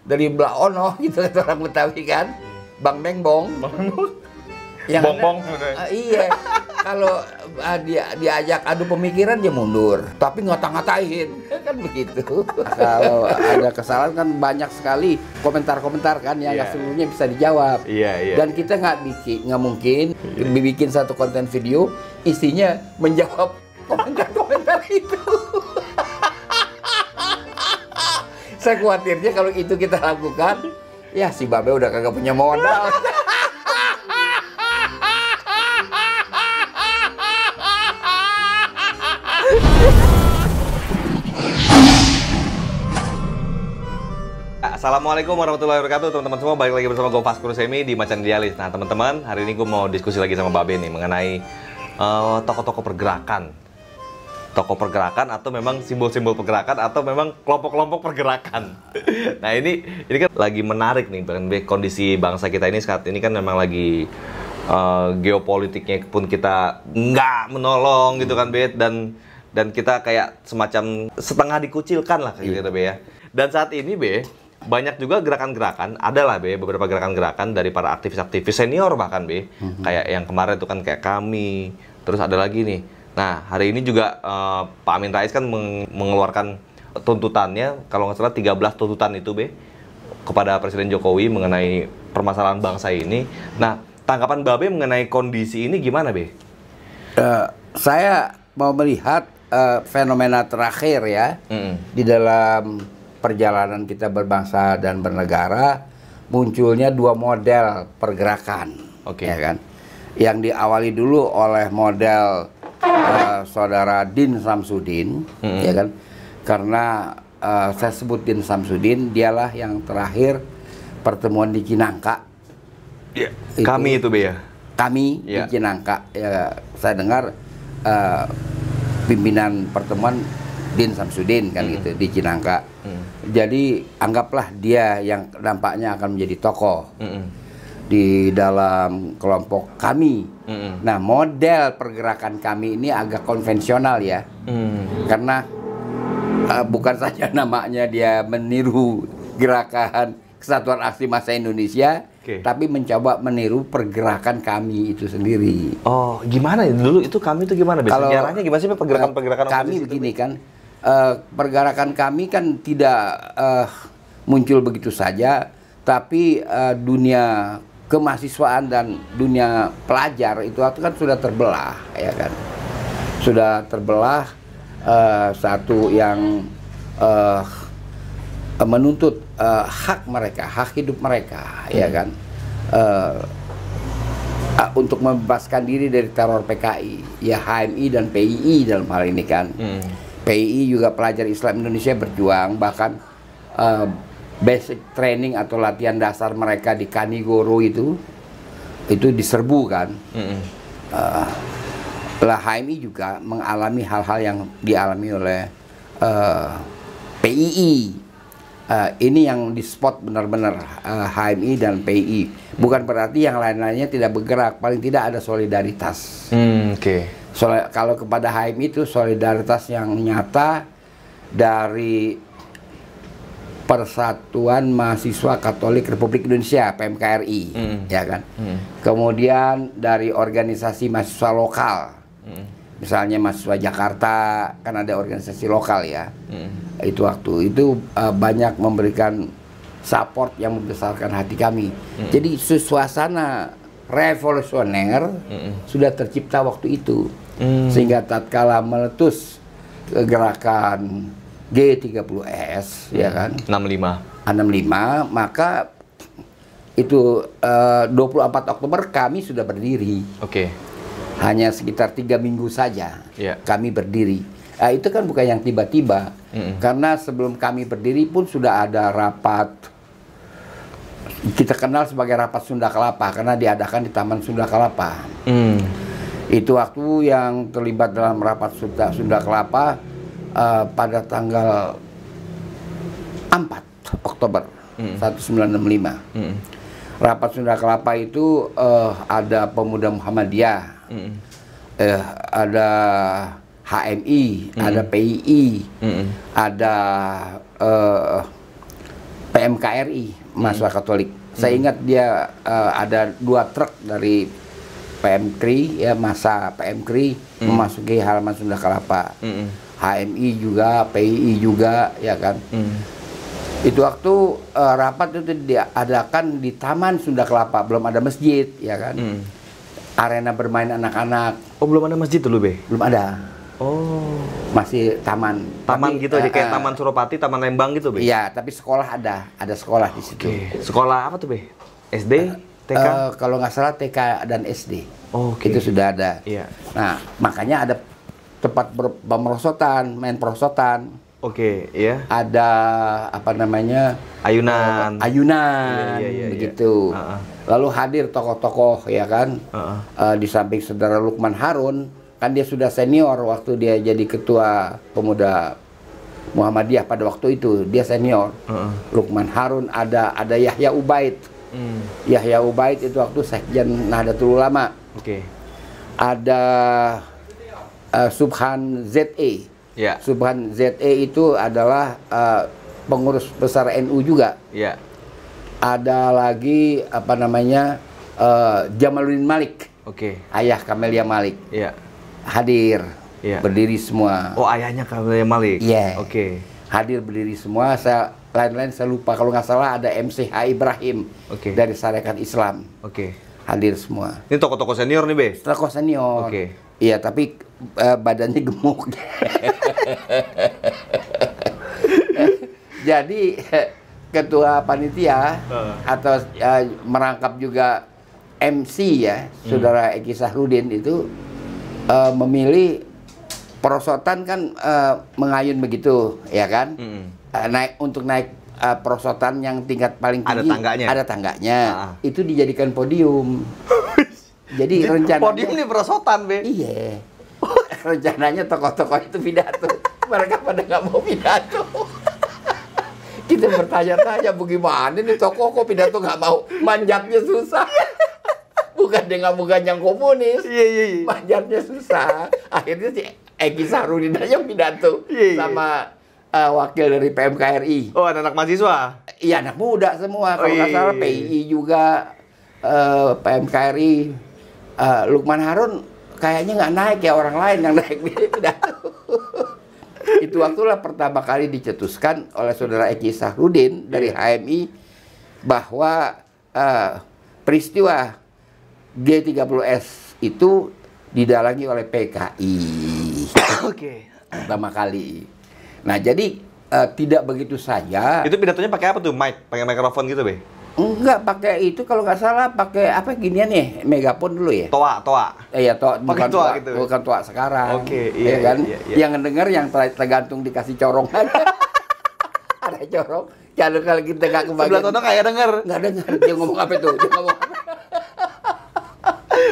dari Blaono gitu kata orang Betawi kan, Bang Bengbong. Yang Bongbong. Iya, kalau diajak adu pemikiran dia mundur, tapi ngata-ngatain kan begitu. Kalau ada kesalahan kan banyak sekali komentar-komentar kan yang nggak seluruhnya bisa dijawab. Dan kita nggak mungkin bikin satu konten video isinya menjawab komentar-komentar itu. Saya khawatirnya kalau itu kita lakukan, ya si Babe udah kagak punya modal. Assalamualaikum warahmatullahi wabarakatuh teman-teman semua, balik lagi bersama gue Faskur Semi di Macan Dialis. Nah teman-teman, hari ini gue mau diskusi lagi sama Babe nih mengenai tokoh-tokoh pergerakan. Tokoh pergerakan atau memang simbol-simbol pergerakan atau memang kelompok-kelompok pergerakan. Nah ini kan lagi menarik nih, kondisi bangsa kita ini saat ini kan memang lagi geopolitiknya pun kita nggak menolong gitu kan Be, dan kita kayak semacam setengah dikucilkan lah kayak gitu Be ya. Dan saat ini Be, banyak juga gerakan-gerakan, adalah Be, beberapa gerakan-gerakan dari para aktivis-aktivis senior bahkan Be, kayak yang kemarin itu kan kayak kami, terus ada lagi nih. Nah hari ini juga Pak Amin Rais kan mengeluarkan tuntutannya, kalau nggak salah 13 tuntutan itu Be, kepada Presiden Jokowi mengenai permasalahan bangsa ini. Nah tanggapan Babe mengenai kondisi ini gimana Be? Saya mau melihat fenomena terakhir ya di dalam perjalanan kita berbangsa dan bernegara, munculnya dua model pergerakan, ya kan? Yang diawali dulu oleh model saudara Din Samsudin, ya kan? Karena saya sebut Din Samsudin, dialah yang terakhir pertemuan di Cinangka. Kami itu Be ya? Kami di Cinangka, ya, saya dengar pimpinan pertemuan Din Samsudin kan gitu di Cinangka. Jadi anggaplah dia yang nampaknya akan menjadi tokoh di dalam kelompok kami. Nah model pergerakan kami ini agak konvensional ya, karena bukan saja namanya dia meniru gerakan Kesatuan Aksi Massa Indonesia, tapi mencoba meniru pergerakan kami itu sendiri. Oh, gimana ya dulu itu kami itu gimana? Sejarahnya gimana sih pergerakan-pergerakan kami begini kan? Pergerakan kami kan tidak muncul begitu saja, tapi dunia kemahasiswaan dan dunia pelajar itu kan sudah terbelah, ya kan? Sudah terbelah, satu yang menuntut hak mereka, hak hidup mereka, ya kan? Untuk membebaskan diri dari teror PKI, ya HMI dan PII dalam hal ini kan. PII juga pelajar Islam Indonesia berjuang, bahkan basic training atau latihan dasar mereka di Kanigoro itu diserbu kan. Lah HMI juga mengalami hal-hal yang dialami oleh PII. Ini yang di spot benar-benar HMI dan PII. Bukan berarti yang lain-lainnya tidak bergerak, paling tidak ada solidaritas. Kalau kepada HMI itu solidaritas yang nyata dari Persatuan Mahasiswa Katolik Republik Indonesia (PMKRI), ya kan. Kemudian dari organisasi mahasiswa lokal, misalnya mahasiswa Jakarta kan ada organisasi lokal ya. Itu waktu itu banyak memberikan support yang membesarkan hati kami. Jadi suasana revolusioner sudah tercipta waktu itu, sehingga tatkala meletus gerakan G30S, ya kan, 65, maka itu 24 Oktober kami sudah berdiri. Hanya sekitar 3 minggu saja kami berdiri. Itu kan bukan yang tiba-tiba, karena sebelum kami berdiri pun sudah ada rapat, kita kenal sebagai rapat Sunda Kelapa karena diadakan di Taman Sunda Kelapa. Itu waktu yang terlibat dalam rapat Sunda Kelapa pada tanggal 4 Oktober 1965. Rapat Sunda Kelapa itu ada pemuda Muhammadiyah, ada HMI, ada PII, ada PMKRI, mahasiswa Katolik. Saya ingat dia ada 2 truk dari PMKRI, ya masa PMKRI memasuki halaman Sunda Kelapa. HMI juga, PII juga, ya kan. Itu waktu rapat itu diadakan di Taman Sunda Kelapa, belum ada masjid, ya kan. Arena bermain anak-anak. Oh, belum ada masjid dulu, Be? Belum ada. Oh. Masih taman. Taman Tapi, gitu aja, kayak Taman Suropati, Taman Lembang gitu, Be? Iya, tapi sekolah ada sekolah di situ. Sekolah apa tuh, Be? SD? TK? Kalau nggak salah TK dan SD. Oke. Itu sudah ada. Iya. Nah, makanya ada tempat pemerosotan, main perosotan. Oke, iya. Ada apa namanya? Ayunan. Ayunan, Iya. begitu. Lalu hadir tokoh-tokoh, ya kan? Di samping saudara Lukman Harun, kan dia sudah senior waktu dia jadi ketua pemuda Muhammadiyah pada waktu itu, dia senior. Lukman Harun, ada Yahya Ubaid. Yahya Ubaid itu waktu sekjen Nahdlatul Ulama. Oke. Ada Subhan ZE. Ya. Subhan ZE itu adalah pengurus besar NU juga. Ya. Ada lagi apa namanya Jamaluddin Malik. Oke. Ayah Kamelia Malik. Ya. Hadir. Ya. Berdiri semua. Oh, ayahnya Kamelia Malik. Iya. Oke. Hadir berdiri semua. Lain-lain saya lupa, kalau nggak salah ada MCH Ibrahim. Oke. Dari Sarekat Islam. Oke. Hadir semua. Ini tokoh-tokoh senior nih, Be? Tokoh senior. Oke. Iya, tapi badannya gemuk. Jadi ketua panitia atau merangkap juga MC ya, Saudara Eki Sahrudin itu memilih perosotan kan mengayun begitu, ya kan? Untuk naik perosotan yang tingkat paling tinggi ada tangganya. Itu dijadikan podium. Jadi rencananya podium di perosotan, Be. Iya. Rencananya tokoh-tokoh itu pidato. Mereka pada nggak mau pidato. Kita bertanya-tanya, bagaimana nih tokoh kok pidato nggak mau? Manjatnya susah. Bukan dengan yang komunis. Iya. Manjatnya susah. Akhirnya si Eki Sahrudin aja pidato sama wakil dari PMKRI. Oh, anak mahasiswa? Iya, anak muda semua. Kalau nggak salah PII juga, PMKRI. Lukman Harun kayaknya nggak naik ya, orang lain yang naik pidato. Itu waktulah pertama kali dicetuskan oleh Saudara Eki Sahrudin dari HMI bahwa peristiwa G30S itu didalangi oleh PKI. Oke. Pertama kali. Nah, jadi tidak begitu saja. Itu pidatonya pakai apa tuh? Mic? Pakai mikrofon gitu, Be? Enggak pakai itu, kalau nggak salah pakai apa ginian nih, megapon dulu ya. Toa. Iya, bukan toa gitu. Bukan toa sekarang. Oke, iya kan. Iya. Yang ngedenger yang tergantung dikasih corong aja. Ada corong. Kalau kita nggak kebagian. Sebelah sono kayak denger. Nggak dengar. Dia ngomong apa itu? Dia ngomong apa?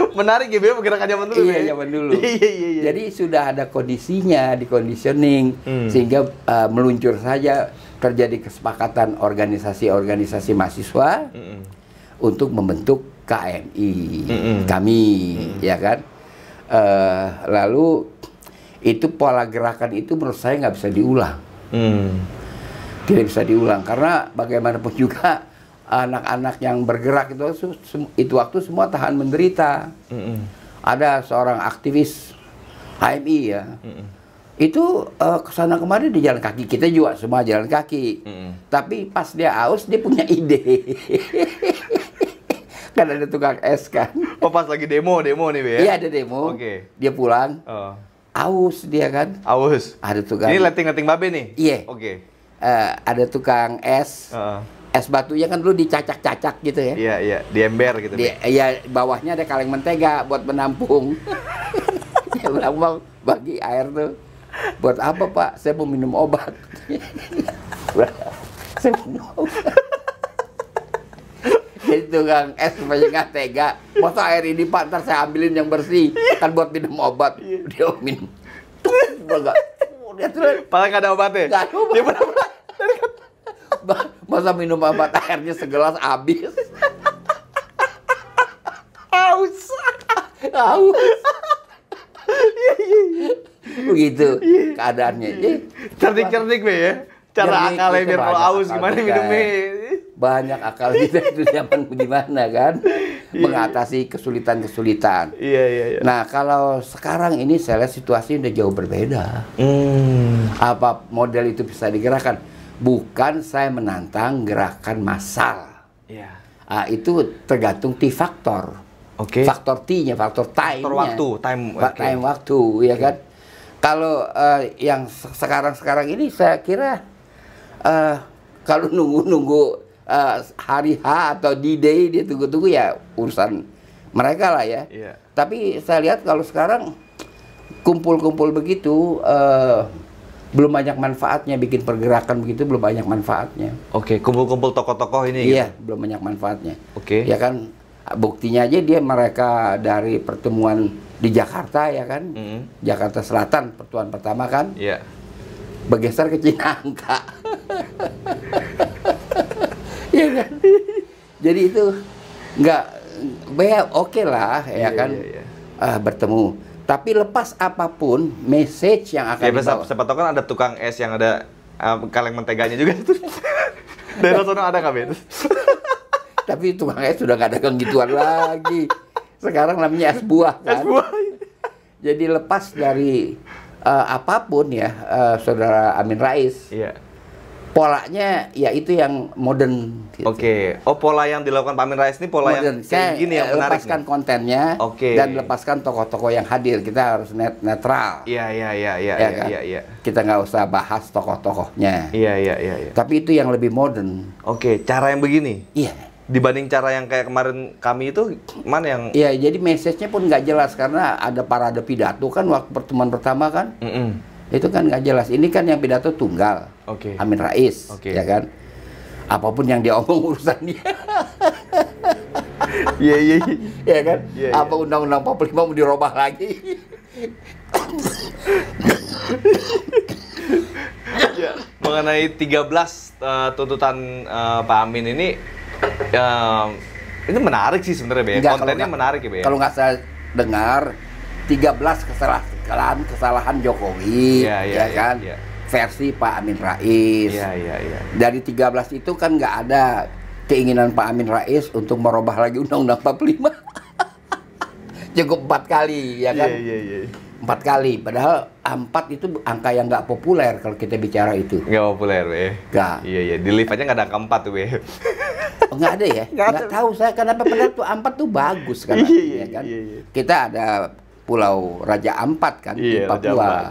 Menarik ya, Be, pergerakan zaman dulu. Iya, zaman dulu. Iya. Jadi sudah ada kondisinya, di conditioning, sehingga meluncur saja terjadi kesepakatan organisasi-organisasi mahasiswa untuk membentuk KMI, kami, ya kan. Lalu itu pola gerakan itu menurut saya nggak bisa diulang, tidak bisa diulang karena bagaimanapun juga anak-anak yang bergerak itu waktu semua tahan menderita. Ada seorang aktivis HMI ya. Itu kesana kemari di jalan kaki, kita juga semua jalan kaki. Tapi pas dia aus, dia punya ide. Kan ada tukang es kan. Oh, pas lagi demo nih, Be, ya? Iya, ada demo. Oke. Dia pulang, aus dia kan. Aus. Ada tukang. Ini letting Babe nih? Iya. Oke. Ada tukang es. Es batunya kan dulu dicacak-cacak gitu ya. Iya, di ember gitu. Iya, bawahnya ada kaleng mentega buat menampung. Dia bilang, bagi air tuh. Buat apa, Pak? Saya mau minum obat. Saya minum obat. Jadi tukang es supaya nggak tega. Masa air ini, Pak, ntar saya ambilin yang bersih. Kan buat minum obat. Dia minum. Padahal nggak ada obatnya? Nggak ada obat. Dia benar-benar. Masa minum obat airnya segelas habis. Aus. Begitu keadaannya. Cerdik-cerdik, Be, ya? Cara akalnya biar kalau aus gimana minumnya. banyak akal kita itu zaman gimana kan mengatasi kesulitan-kesulitan. Iya. Nah, kalau sekarang ini saya lihat situasi udah jauh berbeda. Apa model itu bisa digerakkan? Bukan saya menantang gerakan massal. Iya. Itu tergantung T faktor. Oke. Faktor T-nya, faktor time-nya. Faktor waktu, Time waktu, ya kan? Kalau yang sekarang ini saya kira kalau nunggu hari H atau D-Day dia tunggu-tunggu ya urusan mereka lah ya. Iya. Tapi saya lihat kalau sekarang kumpul-kumpul begitu belum banyak manfaatnya, bikin pergerakan begitu belum banyak manfaatnya. Oke, kumpul-kumpul tokoh-tokoh ini. Iya, gitu. belum banyak manfaatnya. Oke. Ya kan, buktinya aja mereka dari pertemuan di Jakarta ya kan, Jakarta Selatan pertemuan pertama kan, Iya. bergeser ke Cinangka. Ya kan? Jadi itu nggak, oke lah ya kan, bertemu. Tapi lepas apapun, message yang akan dibawa. Siapa tahu kan ada tukang es yang ada kaleng menteganya juga itu. Daerah sono ada nggak, Ben? Tapi tukang es sudah nggak dagang gituan lagi. Sekarang namanya es buah kan. Es buah. Jadi lepas dari apapun ya, Saudara Amin Rais. Iya. Polanya ya itu yang modern. Gitu. Oke. Oh, pola yang dilakukan Pak Amin Rais ini pola Modern. yang kayak gini yang menarik. Lepaskan kontennya dan lepaskan tokoh-tokoh yang hadir. Kita harus netral. Iya. Kita nggak usah bahas tokoh-tokohnya. Iya. Tapi itu yang lebih modern. Oke, cara yang begini. Iya. Dibanding cara yang kayak kemarin kami itu, mana yang... Iya, jadi message-nya pun nggak jelas karena ada parade pidato kan waktu pertemuan pertama kan. Itu kan nggak jelas. Ini kan yang pidato tunggal. Oke. Amin Rais, ya kan. Apapun yang dia omong urusan dia. Iya. Ya kan? Apa undang-undang 45 mau dirubah lagi? Ya, mengenai 13 tuntutan Pak Amin ini menarik sih sebenarnya, Be. Kontennya menarik ya, Be. Kalau nggak saya dengar 13 kesalahan Jokowi, kan? Iya. Versi Pak Amin Rais. Iya. Dari 13 itu kan nggak ada keinginan Pak Amin Rais untuk merubah lagi Undang-Undang 45. Cukup 4 kali, ya kan? Iya. 4 kali, padahal 4 itu angka yang nggak populer kalau kita bicara itu. Nggak populer, Be. Nggak. Iya. Di lift aja nggak ada angka 4 tuh, Be. Oh, nggak ada ya? Nggak tahu saya kenapa, padahal tuh 4 tuh bagus kan? Iya. Kita ada Pulau Raja Ampat kan di Papua.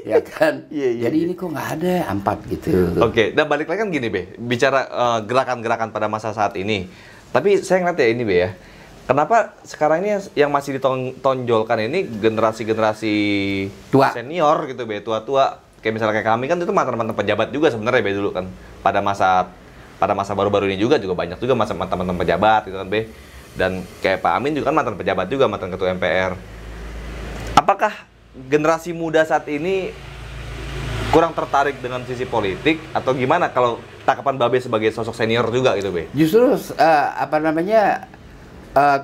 Ya kan? Jadi ini kok nggak ada Ampat gitu. Oke, dan balik lagi kan gini, Be. Bicara gerakan-gerakan pada masa saat ini. Tapi saya ngeliat ya ini, Be, ya. Kenapa sekarang ini yang masih ditonjolkan ini generasi-generasi senior gitu, Be, tua-tua. Kayak misalnya kayak kami kan itu mantan-mantan pejabat juga sebenarnya, Be, dulu kan. Pada masa baru-baru ini juga banyak juga mantan-mantan pejabat gitu kan, Be. Dan kayak Pak Amin juga kan mantan pejabat juga, mantan ketua MPR. Apakah generasi muda saat ini kurang tertarik dengan sisi politik atau gimana kalau tanggapan Babe sebagai sosok senior juga gitu, Be? Justru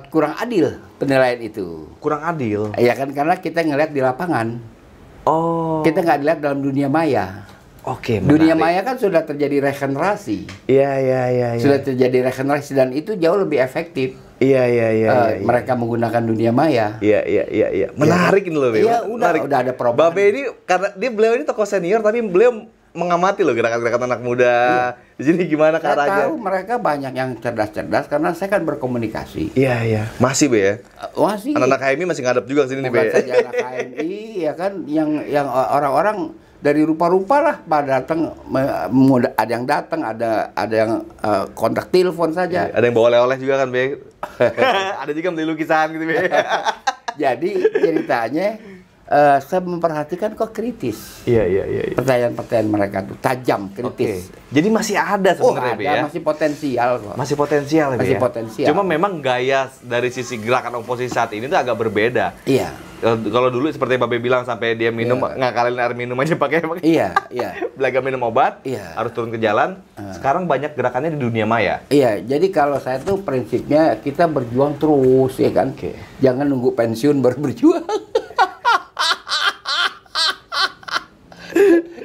kurang adil penilaian itu. Kurang adil? Ya kan, karena kita ngeliat di lapangan. Oh. Kita nggak lihat dalam dunia maya. Oke, dunia maya kan sudah terjadi regenerasi. Iya. Sudah terjadi regenerasi dan itu jauh lebih efektif. Iya. Mereka menggunakan dunia maya. Iya. Menarik ini loh, Be. Iya, udah ada perubahan. Babe ini karena beliau ini tokoh senior tapi beliau mengamati loh gerakan-gerakan anak muda. Di sini gimana caranya? Saya tahu mereka banyak yang cerdas-cerdas karena saya kan berkomunikasi. Iya. Masih, Be, ya? Masih. Anak-anak HMI masih ngadep juga ke sini nih, Be. Bukan saja anak HMI, ya kan, yang orang-orang dari rupa-rupa lah pada datang, ada yang datang, ada yang kontak telepon saja. Ada yang bawa oleh-oleh juga kan, Be. Ada juga beli lukisan gitu, Be. Jadi ceritanya saya memperhatikan kok kritis. Iya. Pertanyaan-pertanyaan mereka tuh tajam, kritis. Jadi masih ada sebenarnya, Be, ya? Masih potensial kok. Masih potensial, Be, ya? Potensial. Cuma memang gaya dari sisi gerakan oposisi saat ini tuh agak berbeda. Iya. Kalau dulu seperti Babe bilang sampai dia minum ngakalin air minum aja pakai Iya. belaga minum obat, iya. Harus turun ke jalan. Sekarang banyak gerakannya di dunia maya. Iya, jadi kalau saya tuh prinsipnya kita berjuang terus ya kan. Jangan nunggu pensiun baru berjuang.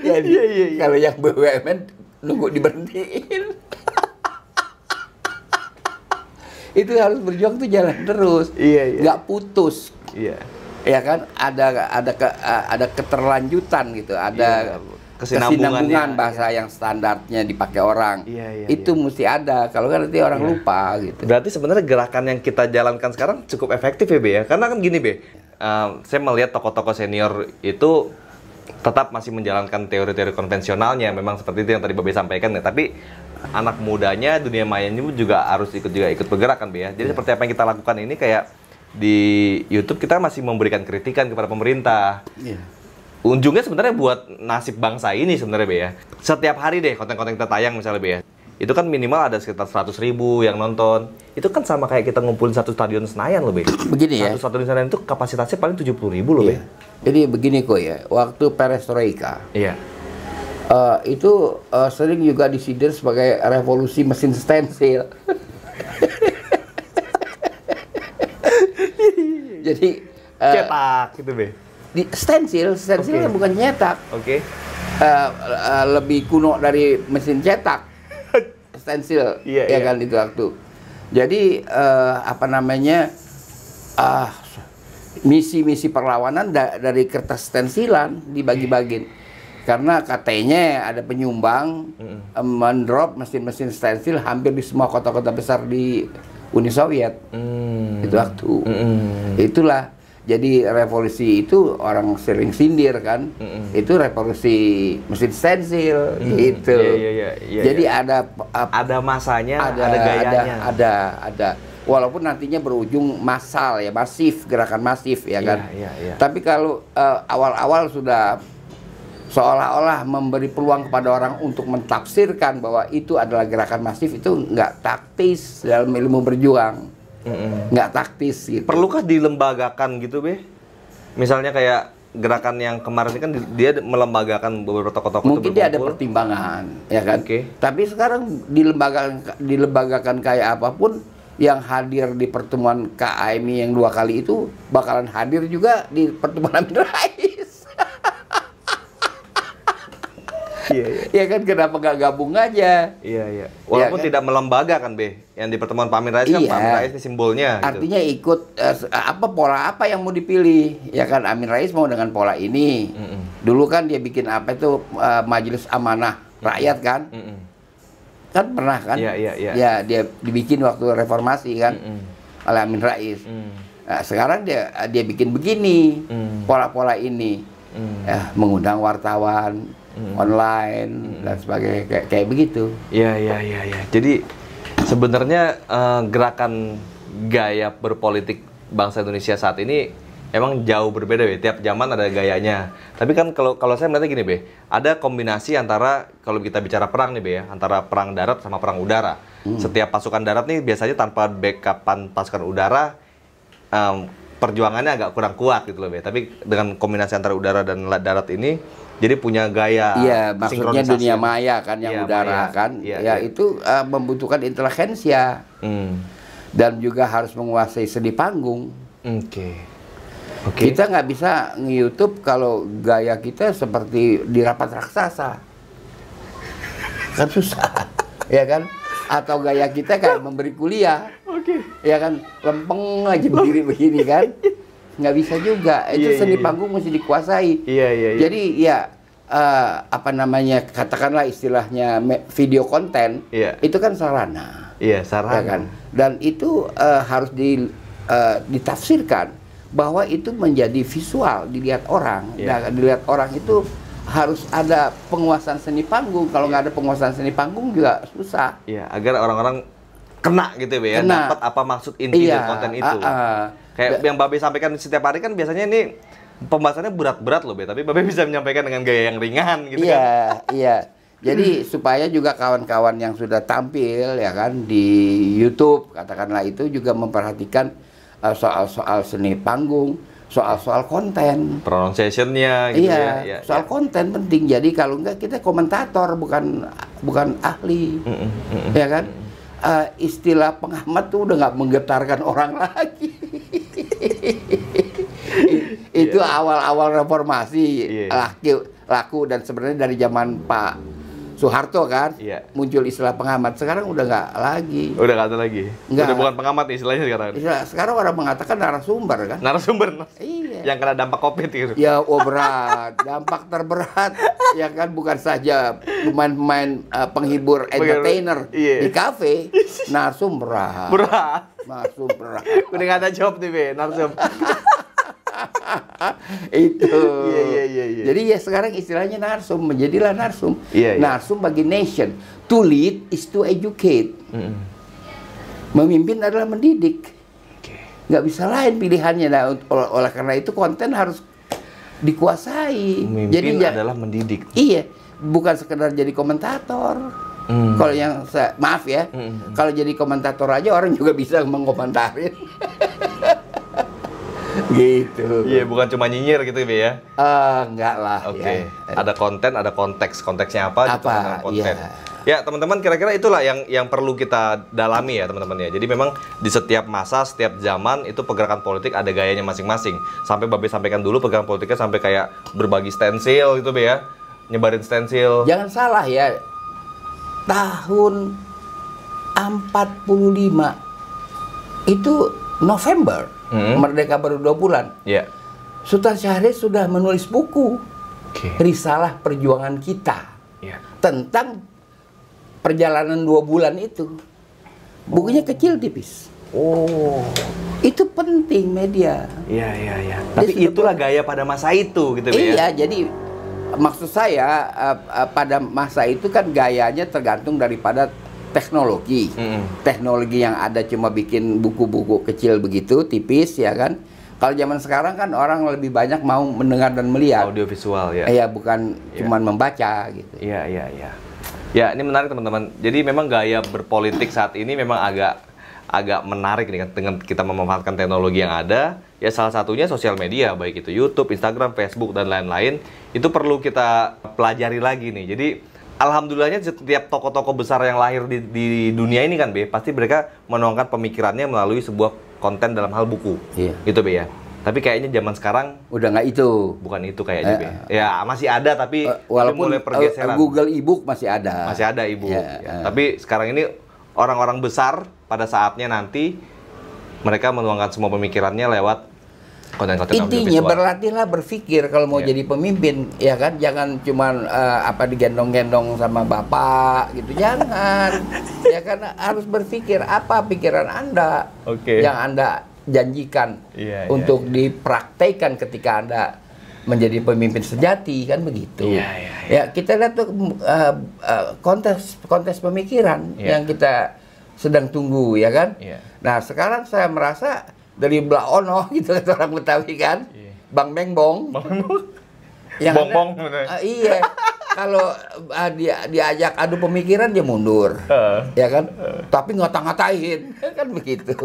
Jadi kalau yang BUMN nunggu diberhentiin. Itu harus berjuang tuh jalan terus. Iya. Nggak putus. Iya. Ya kan, ada keterlanjutan gitu, ada kesinambungan bahasa yang standarnya dipakai orang. Itu mesti ada, kalau kan nanti orang lupa gitu. Berarti sebenarnya gerakan yang kita jalankan sekarang cukup efektif ya Be ya? Karena kan gini Be, saya melihat tokoh-tokoh senior itu tetap masih menjalankan teori-teori konvensionalnya, memang seperti itu yang tadi Babe sampaikan ya. Tapi anak mudanya, dunia mayanya juga harus ikut bergerak kan Be ya? Jadi seperti apa yang kita lakukan ini, kayak di YouTube kita masih memberikan kritikan kepada pemerintah. Ujungnya sebenarnya buat nasib bangsa ini sebenarnya Be ya. Setiap hari deh konten-konten kita tayang misalnya Be ya. Itu kan minimal ada sekitar 100.000 yang nonton. Itu kan sama kayak kita ngumpulin satu stadion Senayan loh Be. Begini ya. Satu stadion Senayan itu kapasitasnya paling 70.000 loh Be. Jadi begini kok ya, waktu perestroika. Iya. Itu sering juga disindir sebagai revolusi mesin stensil. Jadi cetak gitu Be. Di stensil bukan nyetak. Lebih kuno dari mesin cetak. Stensil, ya kan itu waktu. Jadi apa namanya, misi-misi perlawanan dari kertas stensilan dibagi-bagiin. Karena katanya ada penyumbang mendrop mesin-mesin stensil hampir di semua kota-kota besar di Uni Soviet. Itu waktu. Itulah. Jadi revolusi itu orang sering sindir kan. Itu revolusi mesin stensil gitu. Jadi ada masanya, ada gayanya. Ada. Walaupun nantinya berujung massal ya, masif, gerakan masif ya kan. Tapi kalau awal-awal sudah seolah-olah memberi peluang kepada orang untuk mentafsirkan bahwa itu adalah gerakan masif, itu nggak taktis dalam ilmu berjuang, nggak taktis gitu. Perlukah dilembagakan gitu Be? Misalnya kayak gerakan yang kemarin ini kan dia melembagakan beberapa tokoh-tokoh. Mungkin dia ada pertimbangan, ya kan. Tapi sekarang dilembagakan kayak apapun, yang hadir di pertemuan KAMI yang 2 kali itu bakalan hadir juga di pertemuan Amin Rais. Ya kan, kenapa nggak gabung aja? Walaupun tidak melembaga kan Be, yang di pertemuan Pak Amin Rais kan Pak Amin Rais ini simbolnya. Artinya gitu. Ikut pola apa yang mau dipilih, ya kan. Amin Rais mau dengan pola ini. Dulu kan dia bikin apa itu Majelis Amanah Rakyat kan? Kan pernah kan? Ya dia dibikin waktu reformasi kan oleh Amin Rais. Nah, sekarang dia bikin begini, pola-pola ini, mengundang wartawan online dan sebagainya, kayak begitu. Jadi sebenarnya gerakan gaya berpolitik bangsa Indonesia saat ini emang jauh berbeda Be. Tiap zaman ada gayanya. Tapi kan kalau saya melihatnya gini Be, ada kombinasi antara, kalau kita bicara perang nih Be ya, antara perang darat sama perang udara. Setiap pasukan darat nih biasanya tanpa backupan pasukan udara, perjuangannya agak kurang kuat gitu loh Be. Tapi dengan kombinasi antara udara dan darat ini, jadi punya gaya. Iya, maksudnya dunia maya kan, yang udara maya, kan. Itu membutuhkan intelijensia. Dan juga harus menguasai seni panggung. Kita nggak bisa nge-YouTube kalau gaya kita seperti di rapat raksasa. Kan susah. Ya kan? Atau gaya kita kayak memberi kuliah. Ya kan? Lempeng aja begini kan? Nggak bisa juga. Itu seni panggung mesti dikuasai. Jadi ya apa namanya, katakanlah istilahnya video konten, itu kan sarana. Sarana. Ya kan? Dan itu harus ditafsirkan bahwa itu menjadi visual, dilihat orang. Nah, dilihat orang itu harus ada penguasaan seni panggung. Kalau nggak ada penguasaan seni panggung juga susah. Agar orang-orang kena gitu ya, dapat apa maksud inti dari konten itu. Kayak yang Babe sampaikan setiap hari kan biasanya ini pembahasannya berat-berat loh Be, tapi Babe bisa menyampaikan dengan gaya yang ringan gitu kan. Jadi supaya juga kawan-kawan yang sudah tampil ya kan di YouTube katakanlah itu juga memperhatikan soal-soal seni panggung, soal-soal konten, pronunciation-nya gitu soal konten penting. Jadi kalau enggak kita komentator, bukan ahli. Ya kan? Istilah pengamat tuh udah nggak menggetarkan orang lagi. Itu awal-awal reformasi laku, dan sebenarnya dari zaman Pak Soeharto kan, Iya. muncul istilah pengamat. Sekarang udah nggak lagi. Udah nggak ada lagi. Nggak. Udah bukan pengamat istilahnya sekarang. Sekarang orang mengatakan narasumber kan. Narasumber. Iya. Yang kena dampak COVID gitu. Ya, berat. Dampak terberat ya kan, bukan saja pemain-pemain penghibur entertainer Iya. di kafe, narsum berat. Berat. Narsum berat. Udah nggak ada job nih, Be, narsum. Itu. Iya. Jadi ya sekarang istilahnya narsum, menjadilah narsum. Iya. Narsum bagi nation. To lead is to educate. Memimpin adalah mendidik. Nggak bisa lain pilihannya. Nah, oleh karena itu konten harus dikuasai. Memimpin adalah mendidik. Iya, bukan sekedar jadi komentator. Kalau yang maaf ya, kalau jadi komentator aja orang juga bisa mengkomentarin. Gitu. Iya, bukan cuma nyinyir gitu, Be, ya. Enggak lah. Oke. Ya. Ada konten, ada konteks. Konteksnya apa? Apa? Ditentukan konten. Iya. Ya, teman-teman, kira-kira itulah yang perlu kita dalami ya, teman-teman ya. Jadi memang di setiap masa, setiap zaman itu pergerakan politik ada gayanya masing-masing. Sampai Babe sampaikan dulu pergerakan politiknya sampai kayak berbagi stensil gitu, Be, ya. Nyebarin stensil. Jangan salah ya. Tahun 45 itu November, Merdeka baru 2 bulan. Iya. Sultan Syahrir sudah menulis buku Risalah Perjuangan Kita tentang perjalanan 2 bulan itu. Bukunya kecil tipis. Itu penting media. Iya. Tapi itulah gaya pada masa itu gitu, Be, ya. Iya, jadi maksud saya pada masa itu kan gayanya tergantung daripada teknologi. Teknologi yang ada cuma bikin buku-buku kecil begitu, tipis ya kan. Kalau zaman sekarang kan orang lebih banyak mau mendengar dan melihat. Audiovisual ya. Iya, bukan cuma membaca gitu. Iya. Ya, ini menarik teman-teman. Jadi memang gaya berpolitik saat ini memang agak menarik nih kan, dengan kita memanfaatkan teknologi yang ada. Ya salah satunya sosial media, baik itu YouTube, Instagram, Facebook dan lain-lain. Itu perlu kita pelajari lagi nih. Jadi alhamdulillahnya setiap tokoh-tokoh besar yang lahir di dunia ini kan, Be, pasti mereka menuangkan pemikirannya melalui sebuah konten dalam hal buku. Iya. Gitu, Be, ya. Tapi kayaknya zaman sekarang udah nggak itu. bukan itu kayaknya, Be. Ya masih ada tapi Walaupun mulai pergeseran. Google e-book masih ada. Masih ada e-book. Ya. Tapi sekarang ini orang-orang besar pada saatnya nanti mereka menuangkan semua pemikirannya lewat konten-konten Intinya berlatihlah berpikir kalau mau jadi pemimpin, ya kan? Jangan cuman digendong-gendong sama bapak gitu, jangan. Ya kan, harus berpikir apa pikiran Anda yang Anda janjikan untuk dipraktekkan ketika Anda menjadi pemimpin sejati, kan begitu. Ya, kita lihat tuh kontes pemikiran yang kita sedang tunggu, ya kan? Nah, sekarang saya merasa dari belah ono gitu kata orang Betawi kan, Bang Bengbong. Yang Bongbong. Iya. Kalau diajak adu pemikiran dia mundur, ya kan? Tapi ngata-ngatain, kan begitu.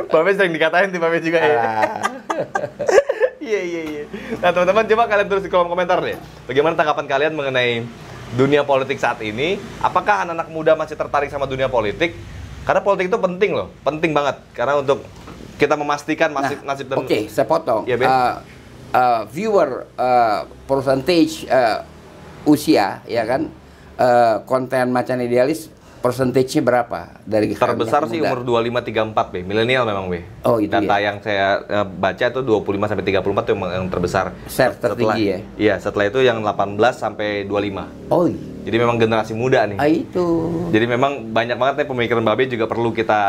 Babe sering dikatain tuh, Babe juga ya. Iya. Nah teman-teman, coba kalian tulis di kolom komentar deh. Bagaimana tanggapan kalian mengenai dunia politik saat ini? Apakah anak-anak muda masih tertarik sama dunia politik? Karena politik itu penting loh, penting banget. Karena untuk kita memastikan nasib dan... Oke, saya potong. Ya, viewer percentage usia, ya kan, konten Macan Idealis persentasenya berapa dari terbesar sih muda? umur 25-34, Be. Milenial memang, Be. Oh, itu data ya? yang saya baca itu 25-34 itu yang terbesar. Share tertinggi ya? Iya, setelah itu yang 18-25. Oh iya. Jadi memang generasi muda nih. Itu. Jadi memang banyak banget nih pemikiran Babe juga perlu kita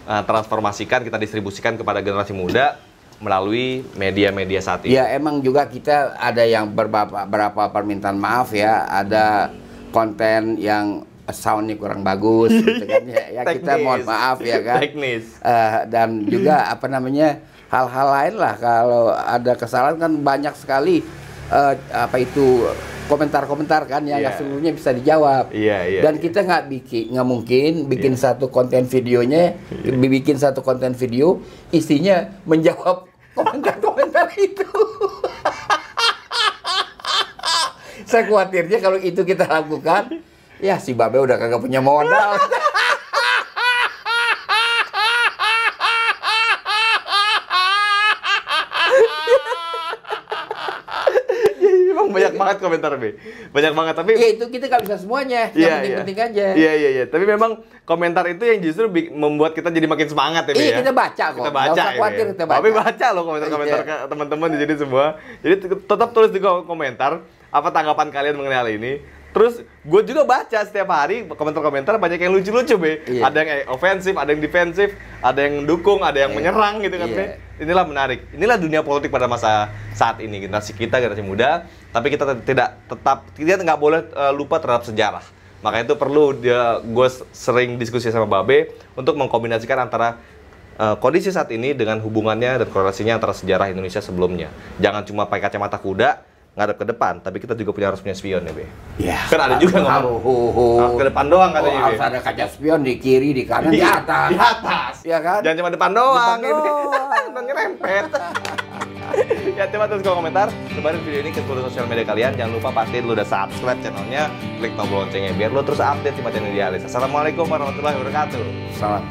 transformasikan, kita distribusikan kepada generasi muda melalui media-media saat ini. Ya, emang juga kita ada yang berapa permintaan maaf ya, ada konten yang soundnya kurang bagus gitu kan ya, kita mohon maaf ya kan. Teknis. Dan juga apa namanya, hal-hal lain lah, kalau ada kesalahan kan banyak sekali komentar-komentar kan yang seluruhnya bisa dijawab. Dan kita nggak mungkin bikin satu konten videonya, bikin satu konten video isinya menjawab komentar-komentar itu. Saya khawatirnya kalau itu kita lakukan, ya si Babe udah kagak punya modal. Emang banyak banget komentar Be. Banyak banget tapi ya itu kita nggak bisa semuanya. Yang penting-penting aja. Iya. Tapi memang komentar itu yang justru membuat kita jadi makin semangat ya Be. Iya, ya. kita baca kok. Kita baca ya. Khawatir kita baca. Tapi baca loh komentar-komentar teman-teman di sini semua. Jadi tetap tulis di komentar apa tanggapan kalian mengenai hal ini. Terus gue juga baca setiap hari komentar-komentar banyak yang lucu-lucu Be. Iya. Ada yang ofensif, ada yang defensif, ada yang dukung, ada yang menyerang gitu kan Be. Inilah menarik. Inilah dunia politik pada masa saat ini, generasi muda. Tapi kita kita nggak boleh lupa terhadap sejarah. Maka itu perlu gue sering diskusi sama Babe untuk mengkombinasikan antara kondisi saat ini dengan hubungannya dan korelasinya antara sejarah Indonesia sebelumnya. Jangan cuma pakai kacamata kuda ngadep ke depan, tapi kita juga harus punya spion ya Be. Iya. Kan ada juga ngomong ke depan doang katanya Be. Harus ada kaca spion di kiri, di kanan, di atas. Di atas. Iya kan? Jangan cuma depan doang Depan gitu. doang. Nyerempet. Ya coba tulis di komentar, sebarin video ini ke seluruh sosial media kalian. Jangan lupa pastiin lu udah subscribe channelnya, klik tombol loncengnya biar lu terus update di Macan Idealis. Assalamualaikum warahmatullahi wabarakatuh. Salam.